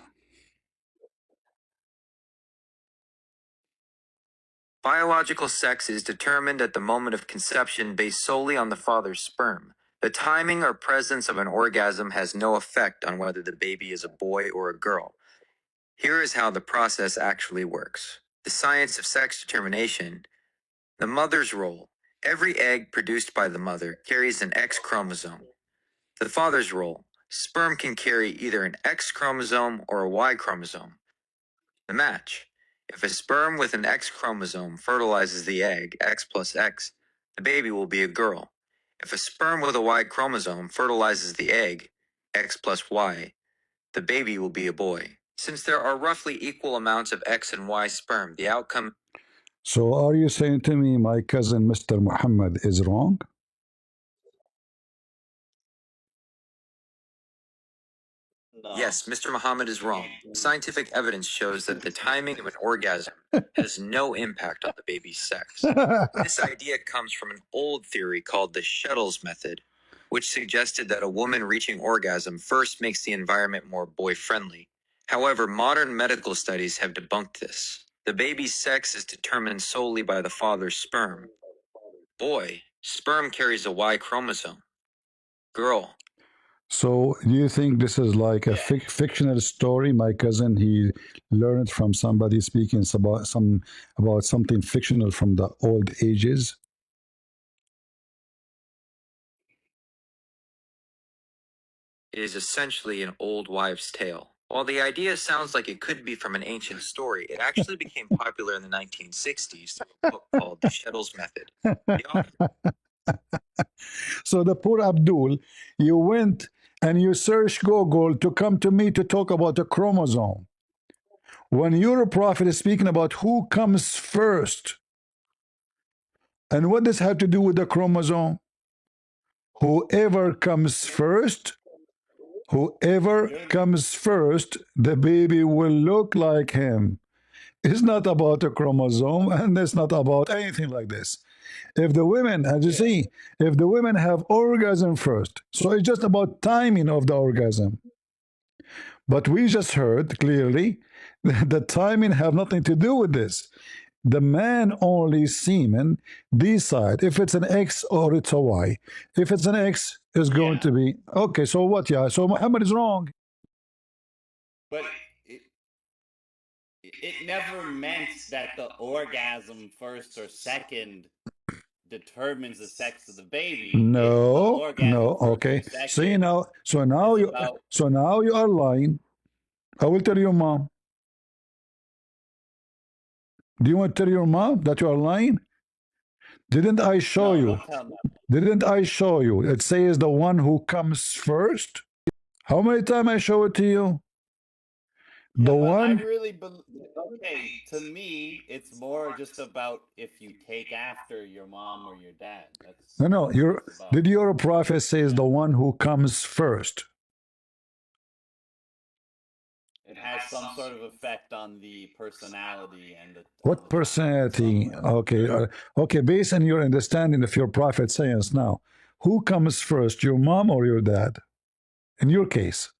Biological sex is determined at the moment of conception based solely on the father's sperm. The timing or presence of an orgasm has no effect on whether the baby is a boy or a girl. Here is how the process actually works. The science of sex determination. The mother's role. Every egg produced by the mother carries an X chromosome. The father's role. Sperm can carry either an X chromosome or a Y chromosome. The match. If a sperm with an X chromosome fertilizes the egg, X plus X, the baby will be a girl. If a sperm with a Y chromosome fertilizes the egg, X plus Y, the baby will be a boy. Since there are roughly equal amounts of X and Y sperm, the outcome. So are you saying to me my cousin Mr. Muhammad is wrong? No. Yes, Mr. Muhammad is wrong. Scientific evidence shows that the timing of an orgasm has no impact on the baby's sex. This idea comes from an old theory called the Shettles method, which suggested that a woman reaching orgasm first makes the environment more boy-friendly. However, modern medical studies have debunked this. The baby's sex is determined solely by the father's sperm. Boy, sperm carries a Y chromosome. Girl, So do you think this is like a fictional story? My cousin, he learned from somebody speaking about something fictional from the old ages. it is essentially an old wives' tale. While the idea sounds like it could be from an ancient story, it actually became popular in the 1960s through a book called The Shettles Method. The author So the poor Abdul, you went and you searched Google to come to me to talk about a chromosome. When your prophet is speaking about who comes first, And what does have to do with the chromosome? Whoever comes first, whoever comes first, the baby will look like him. It's not about a chromosome, and it's not about anything like this. If the women, as you see, if the women have orgasm first, so it's just about timing of the orgasm. But we just heard clearly that the timing have nothing to do with this. The man only semen decide if it's an X or it's a Y. If it's an X, it's going to be okay. So what? Yeah. So Muhammad is wrong. But it never meant that the orgasm first or second determines the sex of the baby. No, no. Okay. See now. So now you are lying. I will tell your mom. Do you want to tell your mom that you are lying? Didn't I show you? Didn't I show you? It says the one who comes first. How many times I show it to you? The one. I really okay. To me, it's more just about if you take after your mom or your dad. That's No. Did your prophet says the one who comes first? It has some sort of effect on the personality and the. What personality? Okay, okay. Based on your understanding of your prophet sayings now, who comes first, your mom or your dad? In your case.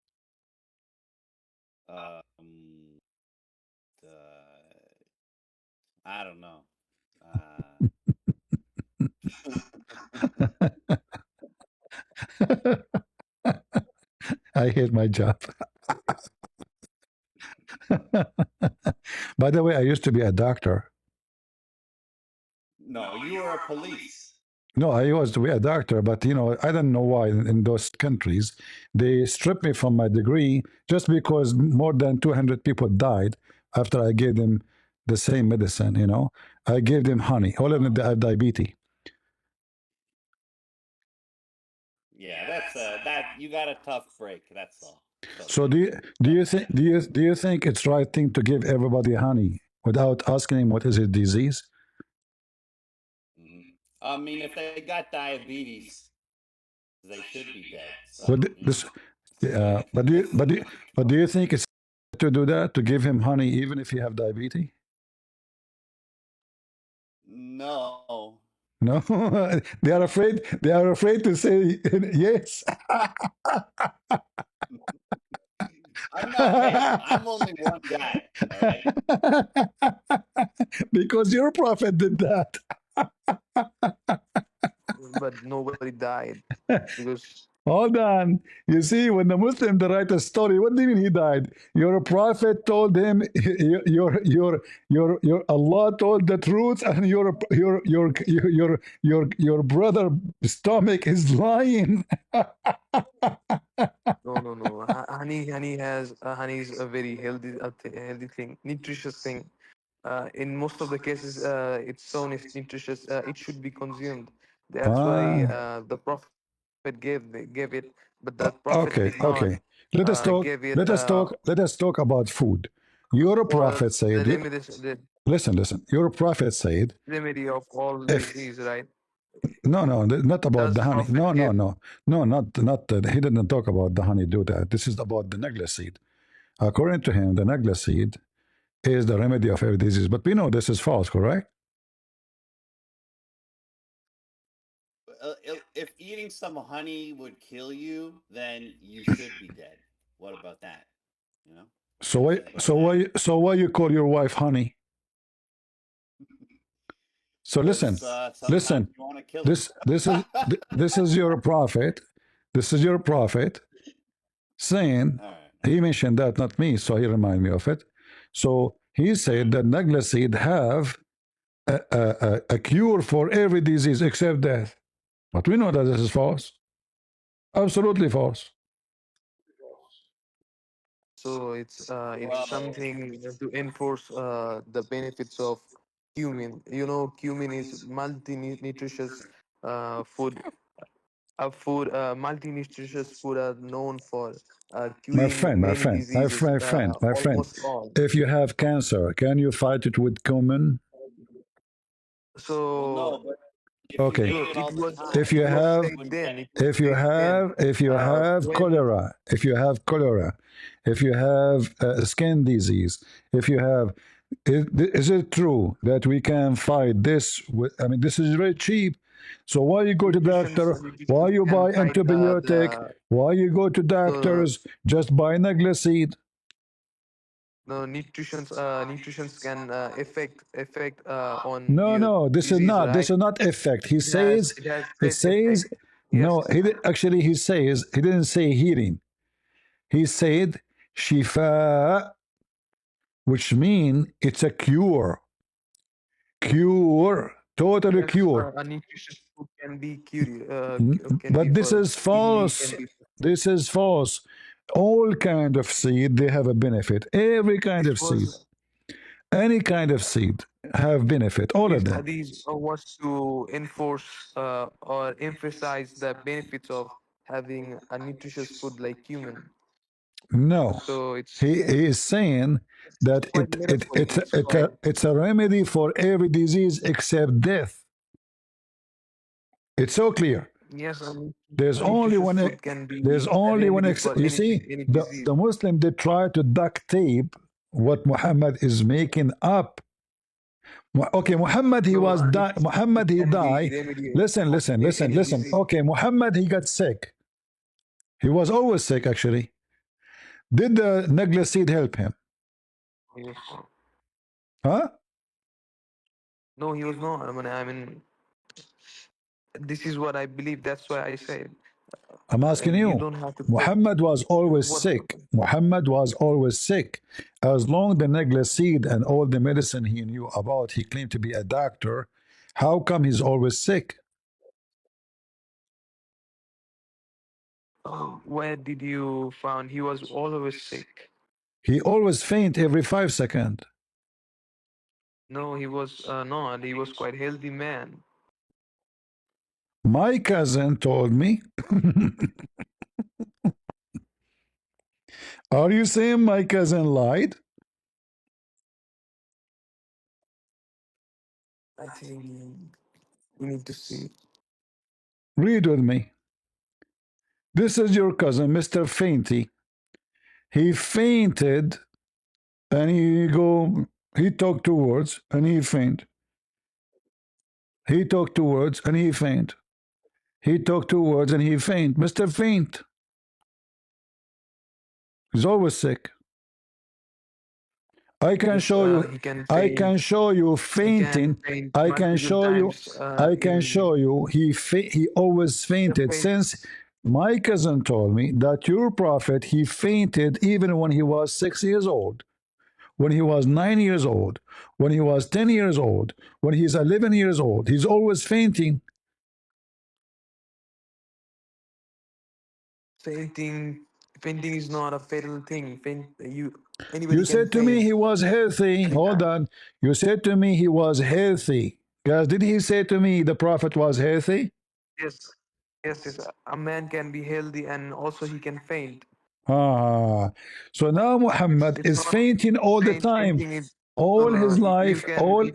I don't know. I hate my job. By the way, I used to be a doctor. No, you were a police. No, I was to be a doctor, but I don't know why in those countries they stripped me from my degree just because more than 200 people died after I gave them the same medicine. I gave them honey. All of them have diabetes. Yeah, that's that. You got a tough break. That's all. So do you think it's right thing to give everybody honey without asking him what is his disease? I mean, if they got diabetes, they should be dead. So, but do you think it's to do that, to give him honey even if he have diabetes? No. No, they are afraid. They are afraid to say yes. I'm not. Hey, I'm only one guy. All right? Because your prophet did that. But nobody died because. Hold on. You see, when the Muslim they write a story, what do you mean he died? Your prophet told him, your Allah told the truth, and your brother stomach is lying. No. Honey is a very healthy, healthy thing, nutritious thing. In most of the cases, it's so nutritious. It should be consumed. That's why the prophet gave it, but the prophet did not Okay. Let us talk. give it. Let us talk about food. Your prophet said. The Listen. Your prophet said. remedy of all disease, right? No, not about Does the honey. prophet No, give? not. He didn't talk about the honey. Do that. This is about the negla seed. According to him, the negla seed is the remedy of every disease. But we know this is false, correct? If eating some honey would kill you, then you should be dead. What about that? So why you call your wife honey? So listen. This is your prophet. This is your prophet saying, he mentioned that, not me, so he reminded me of it. So he said that negla seed have a cure for every disease except death. But we know that this is false. Absolutely false. So it's something to enforce the benefits of cumin. Cumin is multi-nutritious food. Multi-nutritious food are known for curing many diseases. my friend. Almost all. If you have cancer, can you fight it with cumin? So If you Okay. do it Look, all the time, If you it was have said wouldn't then. It benefit. was said then. if you have When cholera, if you have cholera, if you have skin disease, if you have, is it true that we can fight this with, I mean, this is very cheap. So why you go to doctor? Why nutritions you can buy fight antibiotic? Why you go to the doctors? Just buy Naglaseed. nutritions can affect on No, your no, this is disease, not. This right? is not effect. He says, It has it said effect. says, Yes. no, actually, he says, he didn't say healing. He said, shifa, which means it's a cure. Cure. Totally Yes, cure. a nutritious food can be cured, can be But this for is he false. can be. This is false. All kind of seed, they have a benefit. Every kind This of seed. was Any kind of seed have benefit. All of this them. hadith was to enforce or emphasize the benefits of having a nutritious food like human. No, So he is saying it's that quite metaphoric. It's quite it's a remedy for every disease except death. It's so clear. yes, There's a only nutritious one. food can There's be a only one. remedy for You anything, see, any disease. the Muslim, they try to duct tape what Muhammad is making up. Okay, Muhammad he No, was a died. nutritious food Muhammad he can be died. remedy Listen, of listen, listen, any listen. disease. Okay, Muhammad he got sick. He was always sick actually. Did the Nagla seed help him? He was not. Huh? No, he was not. I mean, this is what I believe. That's why I said I'm asking you you. don't have to put Muhammad was always what. sick. Muhammad was always sick. As long the Nagla seed and all the medicine he knew about, he claimed to be a doctor. How come he's always sick? Where did you found he was always sick? He always faint every 5 seconds. No, he was not. He was quite healthy man. My cousin told me. Are you saying my cousin lied? I think you need to see. Read with me. This is your cousin, Mr. Fainty. He fainted and he talked two words and he faint. He talked two words and he faint. He talked two words and he faint. Mr. Faint. He's always sick. I can Yes, show you. he can I faint. can show you He can fainting. faint I can multiple show you. times I can in show you. He always the fainted. faint. Since my cousin told me that your prophet he fainted even when he was 6 years old, when he was 9 years old, when he was 10 years old, when he's 11 years old. He's always fainting. Fainting, fainting is not a fatal thing. Anybody You can said to me faint he was healthy. Hold anytime. on. You said to me he was healthy. Guys, did he say to me the prophet was healthy? Yes, yes. A man can be healthy and also he can faint. Ah, so now Muhammad It's is not fainting all the time. fainting is All his you life, can all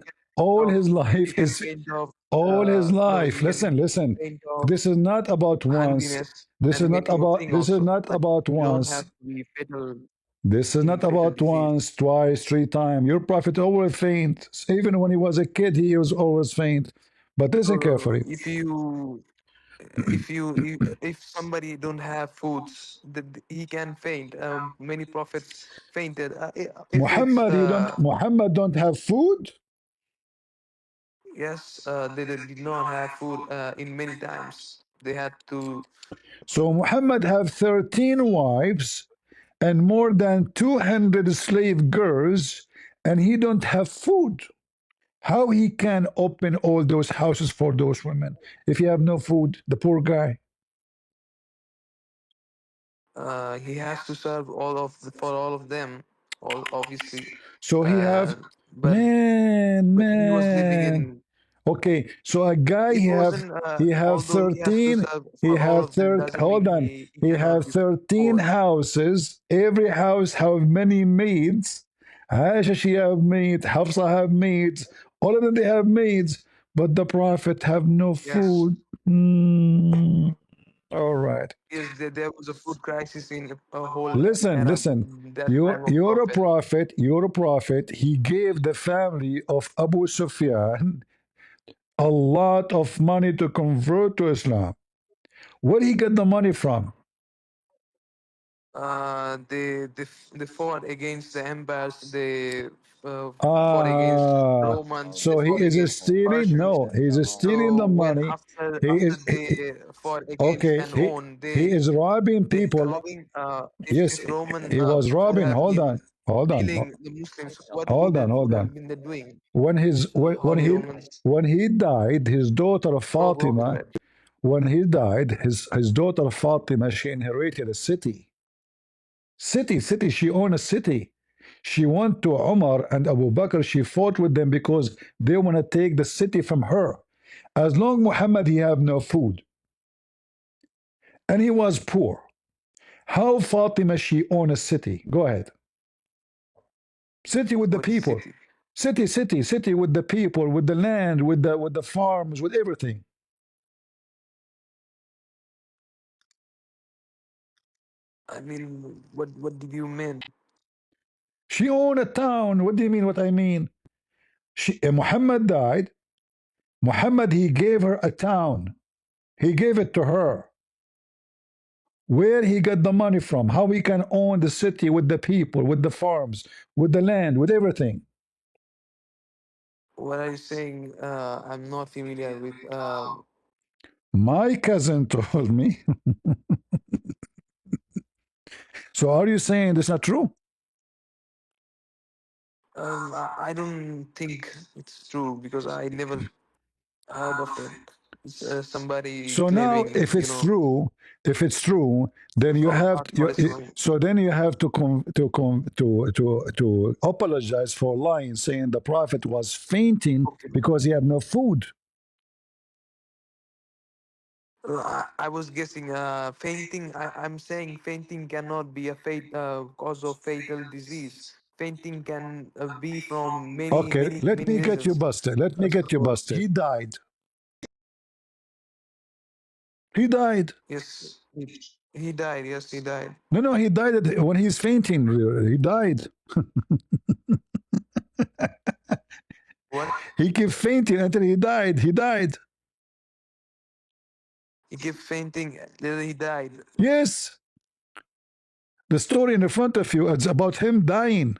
off, his you life can is faint off all his life. you can Listen, listen. faint off This is not about once. hungriness and many more things This is also. not But about you don't have once. to be fatal This is in not fatal about disease. once, twice, three times. Your prophet always faint. Even when he was a kid, he was always faint. But listen carefully. If somebody don't have foods, he can faint. Many prophets fainted. If it's Muhammad don't have food. yes, they did not have food in many times. They had to. So Muhammad have 13 wives and more than 200 slave girls, and he don't have food. How he can open all those houses for those women if he have no food? The poor guy. He has to serve for all of them, all obviously. So he have Uh, but man, but he was living man. in. Okay, so a guy It wasn't. he have Although he has to 13 serve he for all have of them, third doesn't hold mean on. he He cannot have be 13 forced. houses. Every house have many maids. Aisha she have maids, Hafsa have maids, all of them they have maids. but the prophet have no Yes. food. All right. Yes, there was a food crisis in a whole Listen, Arab listen. that time of You're a Prophet. prophet. You're a prophet. He gave the family of Abu Sufyan a lot of money to convert to Islam. Where he get the money from? They fought against the empires. They fought against Ah, Romans. They so he fought is against stealing? Persians. No, he's stealing So the when money. He after is they fought against okay. and won, He is robbing they people. robbing. Yes, If Roman he was would robbing. have Hold on, been hold on, killing the Muslims, what hold on, hold would on. have been they doing? When Holy he Romans. died, his daughter Go Fatima, ahead. when he died, his daughter Fatima, she inherited a city. City. She owned a city. She went to Umar and Abu Bakr. She fought with them because they want to take the city from her. As long Muhammad he have no food and he was poor. How Fatima she own a city? Go ahead. City with the What is people. city? City with the people, with the land, with the farms, with everything. I mean, what did you mean? She owned a town. What do you mean? What I mean? Muhammad died. Muhammad he gave her a town. He gave it to her. Where he got the money from? How he can own the city with the people, with the farms, with the land, with everything? What are you saying? I'm not familiar with. My cousin told me. So are you saying this not true? I don't think it's true because I never heard of it. It's somebody So now, claiming, if it's true, then you from have part not Islam. so then you have to apologize for lying, saying the prophet was fainting Okay. because he had no food. I was guessing fainting. I'm saying fainting cannot be a cause of fatal disease. Fainting can be from Okay, let many me get you reasons. busted. Let me get you So busted. He died. He died. yes, he died. Yes, he died. No, he died when he's fainting. He died. What? He kept fainting until he died. He died. He kept fainting. Then he died. Yes. The story in the front of you, it's about him dying.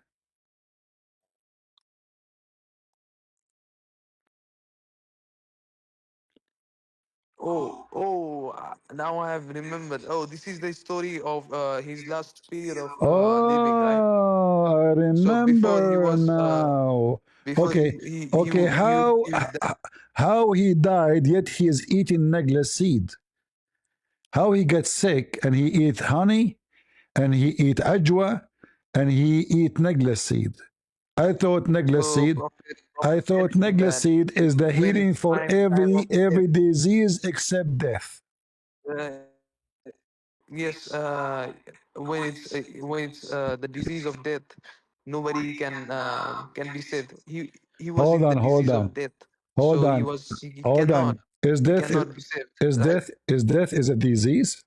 Now I have remembered. Oh, this is the story of his last period of living, right? Oh, I So remember now. before Okay, okay. he was How he died, yet he is eating Negla seed. How he gets sick and he eat honey and he eat ajwa and he eat Negla seed. I thought Negla seed. I prophet thought telling Negla that seed is the when healing it's for time of death. every disease except death. Uh, yes, when it's the disease of death, nobody can be saved. He was Hold in the on, hold disease of on, death, hold so on, he hold cannot on. Is death be saved, is right? death is a disease?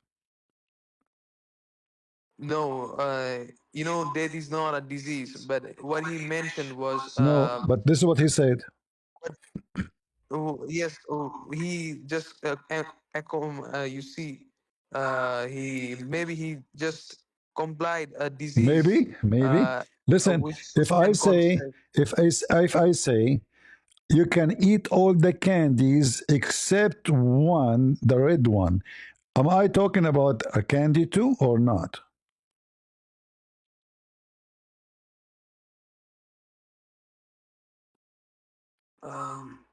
No, death is not a disease, but what he mentioned was No, but this is what he said. oh, yes, he just you see, he just complied a disease, Maybe. Listen, which if we I can say, consider. if I say, you can eat all the candies except one, the red one. Am I talking about a candy too or not? Um,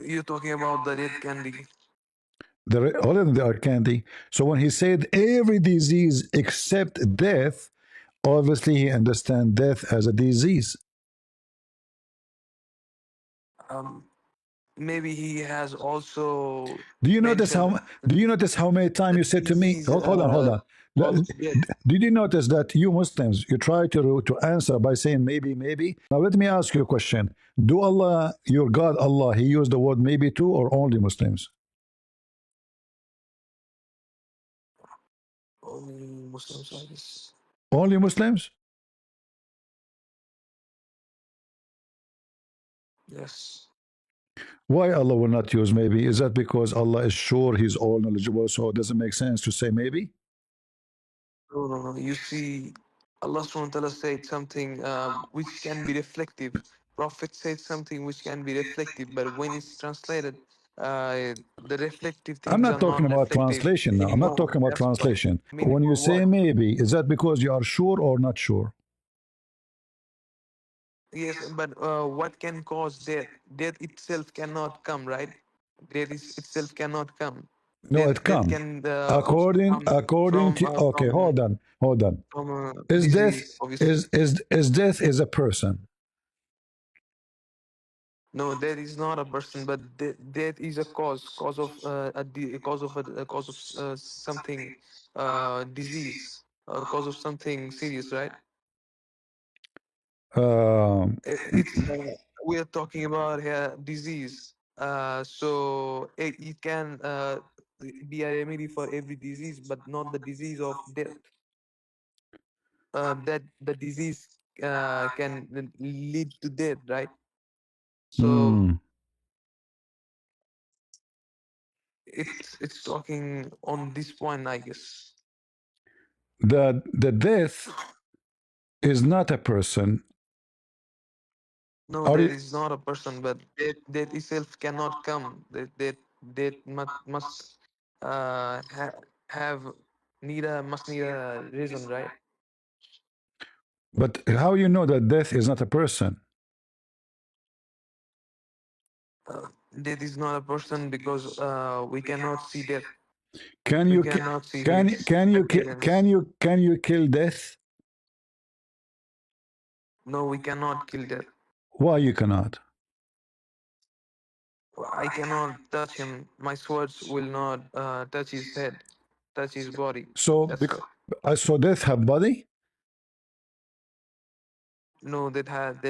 you're talking about the red candy. All of them are candy. So when he said every disease except death, obviously he understands death as a disease. Um, maybe he has also Do you notice mentioned how? Do you notice how many times the you said to me? disease Hold on, hold on. caused death. Did you notice that you Muslims you try to answer by saying maybe, maybe? Now let me ask you a question. Do Allah, your God, Allah, He used the word maybe too, or only Muslims? Only Muslims, I guess. Only Muslims? Yes. Why Allah will not use maybe? Is that because Allah is sure He's all knowledgeable, so it doesn't make sense to say maybe? No, no, no. You see, Allah subhanahu wa ta'ala said something which can be reflective. Prophet said something which can be reflective, but when it's translated, the reflective I'm things not are talking not about reflective translation now. I'm not anymore. talking about That's why. translation. Meaning When you for say what? maybe, is that because you are sure or not sure? Yes, but what can cause death? Death itself cannot come, right? Death is itself cannot come. No, it Death come. can also According come according from to okay, hold on. a Is death disease, obviously. is death is a person? No, death is not a person, but death is a cause of a cause of something, disease, or cause of something serious, right? It's we are talking about here disease. So it can be a remedy for every disease, but not the disease of death. That the disease can lead to death, right? So mm, it's talking on this point, I guess. that the death is not a person. No, Are that you? is not a person, but death itself cannot come. That must have must need a reason, right? But how you know that death is not a person? Death is not a person because we cannot see death. Can We you cannot see his appearance. can you kill death? No, we cannot kill death. Why you cannot? I cannot touch him. My swords will not touch his head, touch his body. So That's why. so death have body? No, that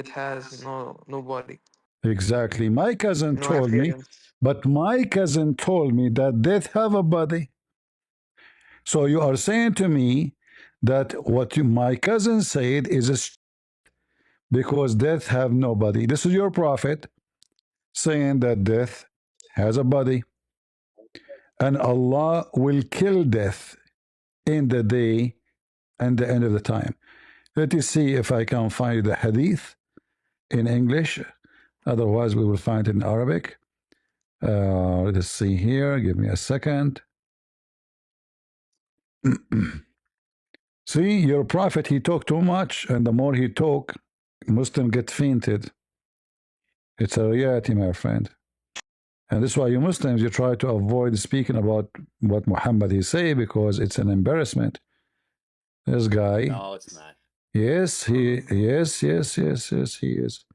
has no body, Exactly. My cousin no told me, appearance. but my cousin told me that death have a body. So you are saying to me that my cousin said is because death have no body. This is your prophet saying that death has a body, and Allah will kill death in the day and the end of the time. Let me see if I can find the hadith in English. Otherwise, we will find it in Arabic. Let's see here. Give me a second. See, your prophet, he talked too much, and the more he talk, Muslim get fainted. It's a reality, my friend. And this is why you Muslims, you try to avoid speaking about what Muhammad he say because it's an embarrassment. This guy, No, it's not. yes, yes, he is.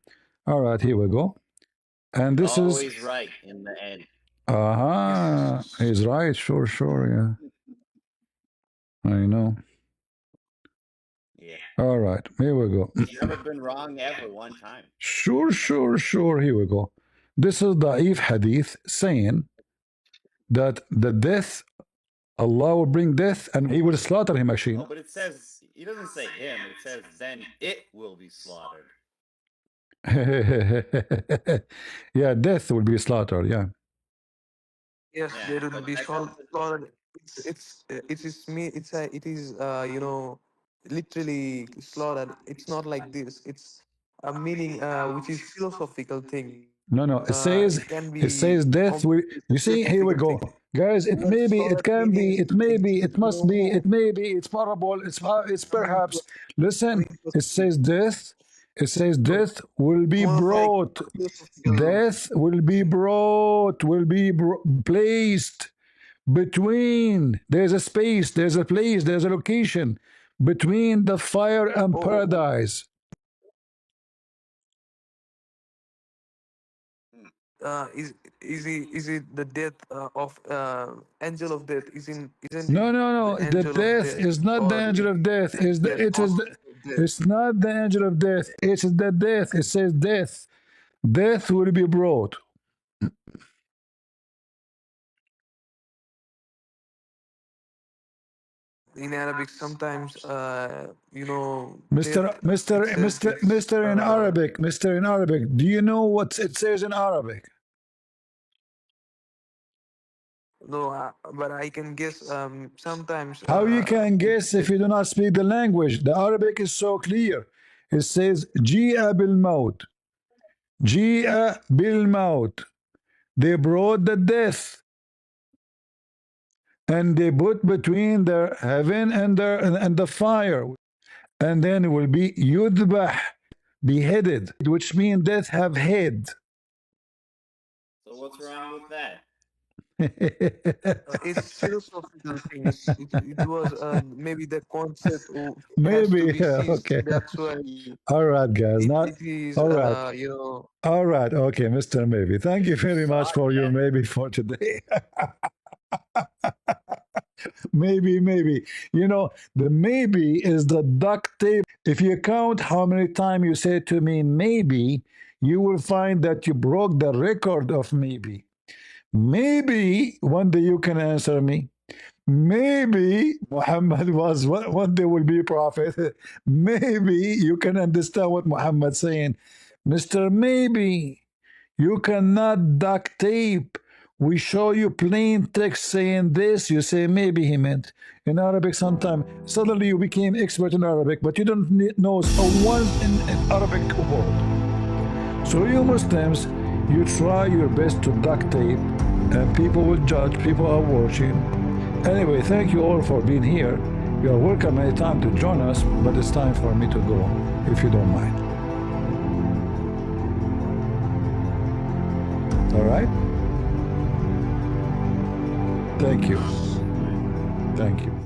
All right, here we go. And this is, Always right in the end. Yes. he's right, sure, yeah, I know. Yeah. All right, here we go. He's never been wrong ever one time. Sure, here we go. This is Da'if hadith saying that the death, Allah will bring death and he will slaughter him actually. Oh, but it says, he doesn't say him. It says, then it will be slaughtered. Yeah, death will be slaughtered, yeah. Yes, Yeah, there will but be that doesn't. slaughtered. It is literally slaughtered. It's not like this. It's a meaning which is philosophical thing. No, It can it be says death will, completely you see, here we philosophical thing. go. Guys, it But may be, it slaughtered can be, meaning it may be, it must be, more it may be, it's probable, it's coming perhaps. Listen, it philosophy. says death, it says So death will it's be more of like brought. a philosophical Death will be thing. brought, placed between, there's a space, there's a place, there's a location between the fire and Oh, paradise. is it the death of angel of death? Isn't it No, no, the no. The angel of death death is not the or angel of death. Is the death? it is the it's not the angel of death. It is the death. It says death. Death will be brought. In Arabic, sometimes Mr. death. Mr. It says Mr. this. Mr. in Arabic. Mr. in Arabic. Do you know what it says in Arabic? No, but I can guess. Sometimes How you can guess if you do not speak the language? The Arabic is so clear. It says Jia bil maut. Jia bil maut. They brought the death and they put between the heaven and the fire. And then it will be yudbah, beheaded, which means death have head. So what's wrong with that? it's philosophical things. It was maybe the concept has to Maybe, be yeah, ceased. okay. That's why All right, guys. Not it is all right. All right, okay, Mr. Maybe. Thank you very much for your maybe for today. Maybe. You know, the maybe is the duct tape. If you count how many times you say to me maybe, you will find that you broke the record of maybe. Maybe one day you can answer me. Maybe Muhammad was one day will be a prophet. Maybe you can understand what Muhammad's saying. Mr. Maybe. You cannot duct tape. We show you plain text saying this, you say maybe he meant. In Arabic, sometimes suddenly you became expert in Arabic, but you don't know a one in Arabic word. So you Muslims, you try your best to duct tape, and people will judge, people are watching. Anyway, thank you all for being here. You are welcome anytime to join us, but it's time for me to go, if you don't mind. All right? Thank you. Thank you.